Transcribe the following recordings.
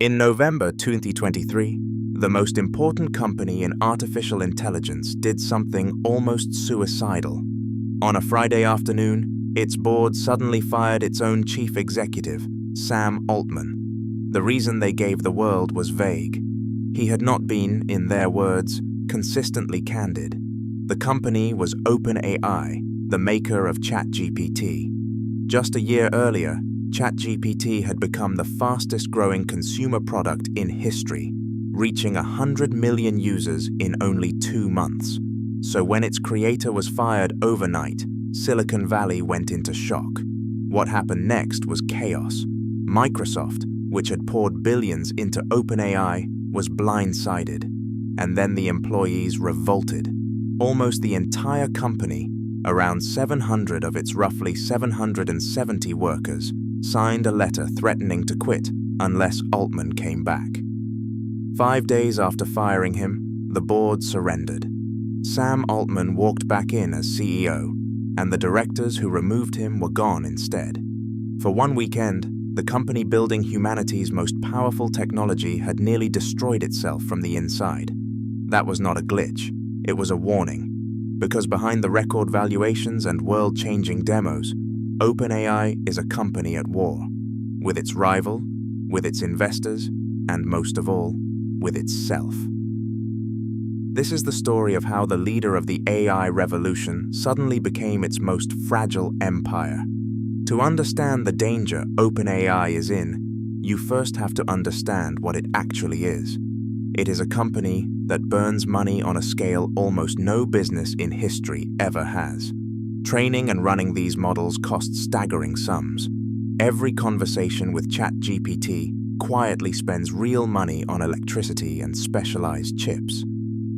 In November 2023, the most important company in artificial intelligence did something almost suicidal. On a Friday afternoon, its board suddenly fired its own chief executive, Sam Altman. The reason they gave the world was vague. He had not been, in their words, consistently candid. The company was OpenAI, the maker of ChatGPT. Just a year earlier, ChatGPT had become the fastest-growing consumer product in history, reaching 100 million users in only 2 months. So when its creator was fired overnight, Silicon Valley went into shock. What happened next was chaos. Microsoft, which had poured billions into OpenAI, was blindsided. And then the employees revolted. Almost the entire company, around 700 of its roughly 770 workers, signed a letter threatening to quit unless Altman came back. 5 days after firing him, the board surrendered. Sam Altman walked back in as CEO, and the directors who removed him were gone instead. For one weekend, the company building humanity's most powerful technology had nearly destroyed itself from the inside. That was not a glitch, it was a warning. Because behind the record valuations and world-changing demos, OpenAI is a company at war, with its rival, with its investors, and most of all, with itself. This is the story of how the leader of the AI revolution suddenly became its most fragile empire. To understand the danger OpenAI is in, you first have to understand what it actually is. It is a company that burns money on a scale almost no business in history ever has. Training and running these models costs staggering sums. Every conversation with ChatGPT quietly spends real money on electricity and specialized chips.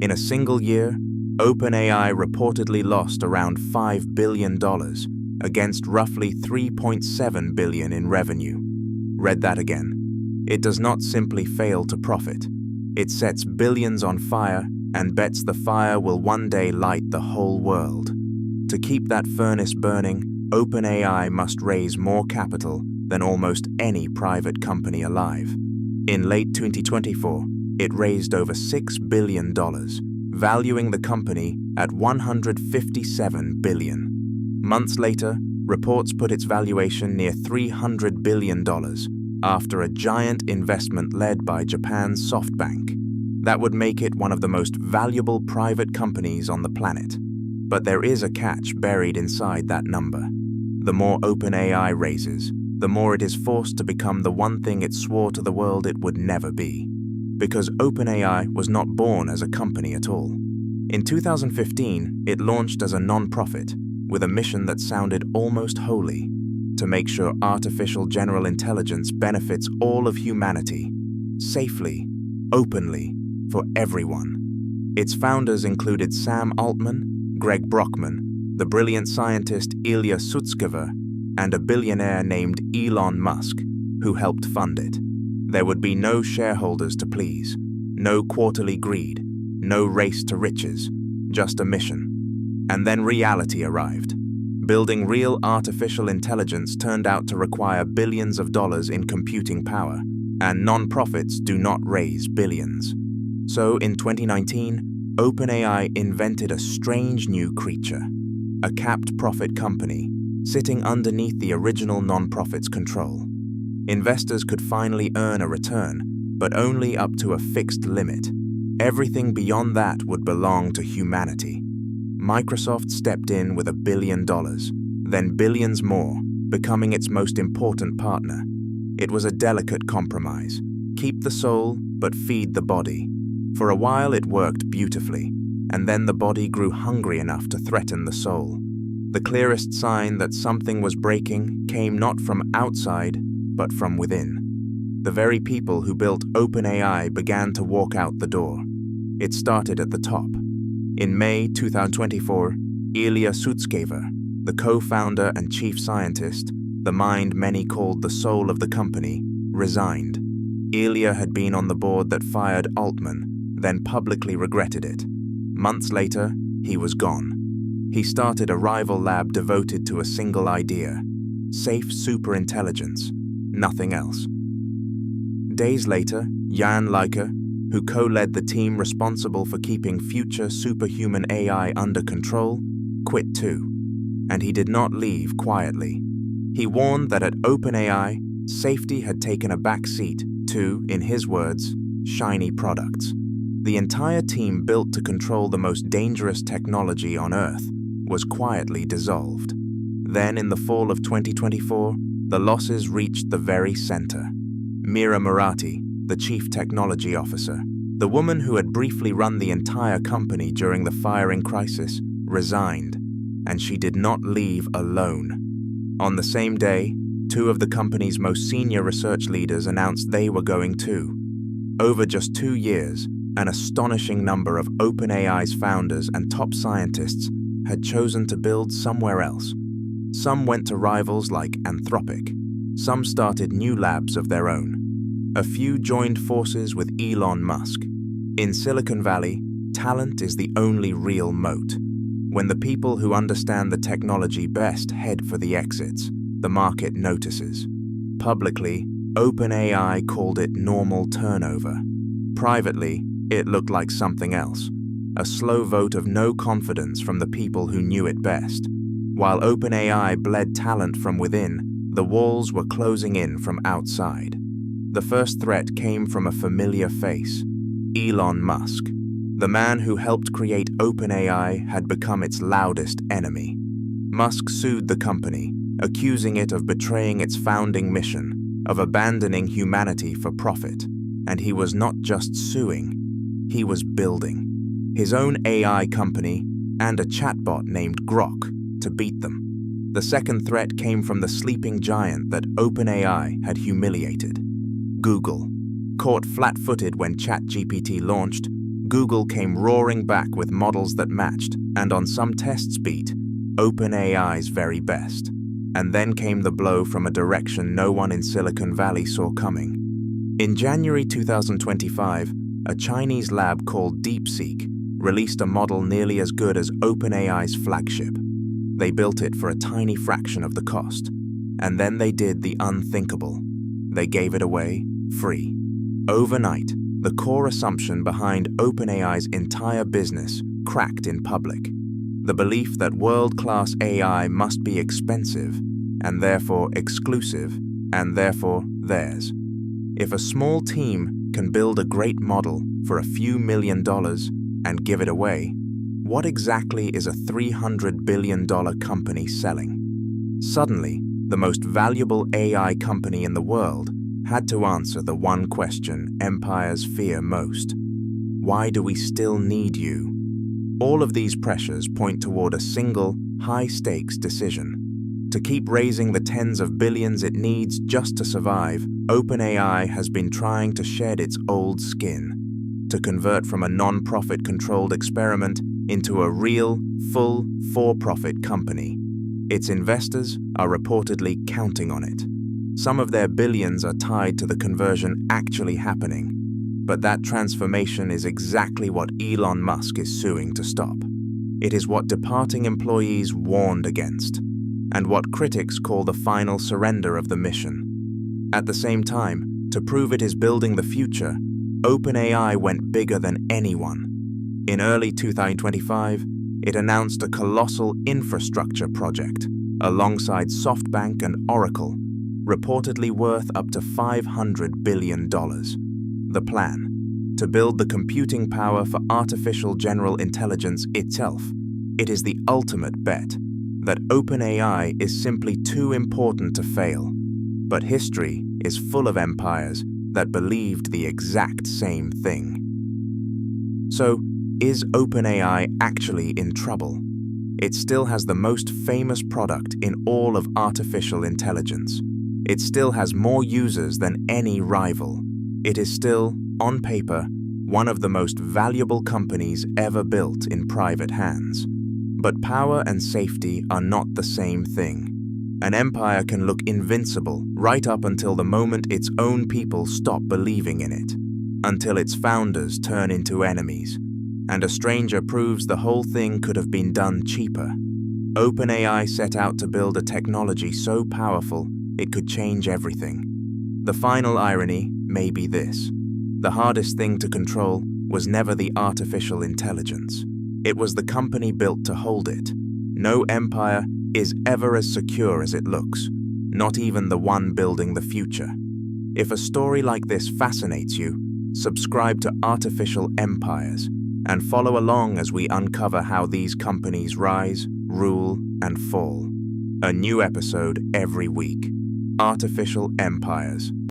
In a single year, OpenAI reportedly lost around $5 billion against roughly $3.7 billion in revenue. Read that again. It does not simply fail to profit. It sets billions on fire and bets the fire will one day light the whole world. To keep that furnace burning, OpenAI must raise more capital than almost any private company alive. In late 2024, it raised over $6 billion, valuing the company at $157 billion. Months later, reports put its valuation near $300 billion after a giant investment led by Japan's SoftBank. That would make it one of the most valuable private companies on the planet. But there is a catch buried inside that number. The more OpenAI raises, the more it is forced to become the one thing it swore to the world it would never be. Because OpenAI was not born as a company at all. In 2015, it launched as a non-profit, with a mission that sounded almost holy: to make sure artificial general intelligence benefits all of humanity, safely, openly, for everyone. Its founders included Sam Altman, Greg Brockman, the brilliant scientist Ilya Sutskever, and a billionaire named Elon Musk, who helped fund it. There would be no shareholders to please, no quarterly greed, no race to riches, just a mission. And then reality arrived. Building real artificial intelligence turned out to require billions of dollars in computing power, and non-profits do not raise billions. So in 2019, OpenAI invented a strange new creature, a capped profit company, sitting underneath the original non-profit's control. Investors could finally earn a return, but only up to a fixed limit. Everything beyond that would belong to humanity. Microsoft stepped in with $1 billion, then billions more, becoming its most important partner. It was a delicate compromise. Keep the soul, but feed the body. For a while it worked beautifully, and then the body grew hungry enough to threaten the soul. The clearest sign that something was breaking came not from outside, but from within. The very people who built OpenAI began to walk out the door. It started at the top. In May 2024, Ilya Sutskever, the co-founder and chief scientist, the mind many called the soul of the company, resigned. Ilya had been on the board that fired Altman, then publicly regretted it. Months later, he was gone. He started a rival lab devoted to a single idea: safe superintelligence, nothing else. Days later, Jan Leica, who co-led the team responsible for keeping future superhuman AI under control, quit too. And he did not leave quietly. He warned that at OpenAI, safety had taken a back seat to, in his words, shiny products. The entire team built to control the most dangerous technology on Earth was quietly dissolved. Then, in the fall of 2024, the losses reached the very center. Meera Marathi, the chief technology officer, the woman who had briefly run the entire company during the firing crisis, resigned, and she did not leave alone. On the same day, two of the company's most senior research leaders announced they were going too. Over just 2 years, an astonishing number of OpenAI's founders and top scientists had chosen to build somewhere else. Some went to rivals like Anthropic. Some started new labs of their own. A few joined forces with Elon Musk. In Silicon Valley, talent is the only real moat. When the people who understand the technology best head for the exits, the market notices. Publicly, OpenAI called it normal turnover. Privately, it looked like something else, a slow vote of no confidence from the people who knew it best. While OpenAI bled talent from within, the walls were closing in from outside. The first threat came from a familiar face, Elon Musk. The man who helped create OpenAI had become its loudest enemy. Musk sued the company, accusing it of betraying its founding mission, of abandoning humanity for profit. And he was not just suing, he was building his own AI company and a chatbot named Grok to beat them. The second threat came from the sleeping giant that OpenAI had humiliated, Google. Caught flat-footed when ChatGPT launched, Google came roaring back with models that matched, and on some tests beat, OpenAI's very best. And then came the blow from a direction no one in Silicon Valley saw coming. In January 2025, a Chinese lab called DeepSeek released a model nearly as good as OpenAI's flagship. They built it for a tiny fraction of the cost. And then they did the unthinkable. They gave it away, free. Overnight, the core assumption behind OpenAI's entire business cracked in public. The belief that world-class AI must be expensive, and therefore exclusive, and therefore theirs. If a small team can build a great model for a few $1 million and give it away, what exactly is a $300 billion company selling? Suddenly, the most valuable AI company in the world had to answer the one question empires fear most. Why do we still need you? All of these pressures point toward a single, high-stakes decision. To keep raising the tens of billions it needs just to survive, OpenAI has been trying to shed its old skin, to convert from a non-profit controlled experiment into a real, full, for-profit company. Its investors are reportedly counting on it. Some of their billions are tied to the conversion actually happening, but that transformation is exactly what Elon Musk is suing to stop. It is what departing employees warned against, and what critics call the final surrender of the mission. At the same time, to prove it is building the future, OpenAI went bigger than anyone. In early 2025, it announced a colossal infrastructure project, alongside SoftBank and Oracle, reportedly worth up to $500 billion. The plan: to build the computing power for artificial general intelligence itself. It is the ultimate bet that OpenAI is simply too important to fail. But history is full of empires that believed the exact same thing. So, is OpenAI actually in trouble? It still has the most famous product in all of artificial intelligence. It still has more users than any rival. It is still, on paper, one of the most valuable companies ever built in private hands. But power and safety are not the same thing. An empire can look invincible right up until the moment its own people stop believing in it, until its founders turn into enemies, and a stranger proves the whole thing could have been done cheaper. OpenAI set out to build a technology so powerful it could change everything. The final irony, may be this: the hardest thing to control was never the artificial intelligence. It was the company built to hold it. No empire is ever as secure as it looks, not even the one building the future. If a story like this fascinates you, subscribe to Artificial Empires and follow along as we uncover how these companies rise, rule, and fall. A new episode every week. Artificial Empires.